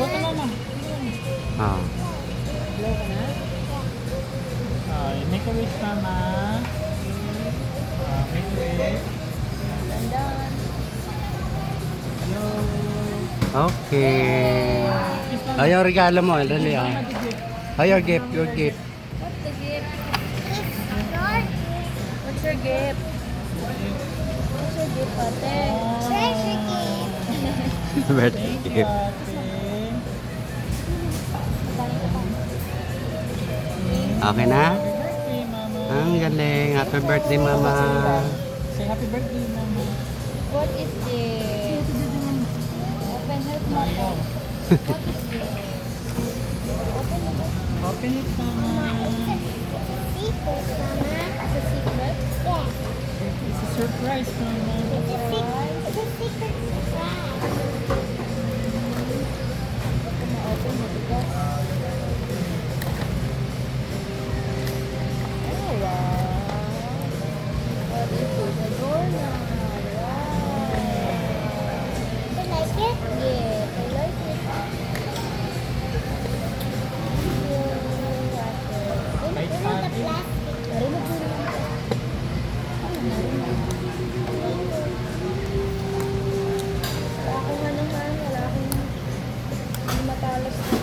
Blow ka, mama. Ah. Blow ka na. Make a wish, mama. Make a wish. Dandan. Hello. Okay. Ay, yung regalo mo. Dali ah. Ay, your gift. Your gift. What's the gift? What's your gift? What's your gift, ate? Treasure Birthday Thank you, gift. ate. Okay na? Happy birthday, mama. Ang galing. Happy birthday, mama. Say happy birthday, mama. What is this? Open it, mama. What is this? Open it. Open it, mama. It's a secret? It's a surprise, mama. It's a secret.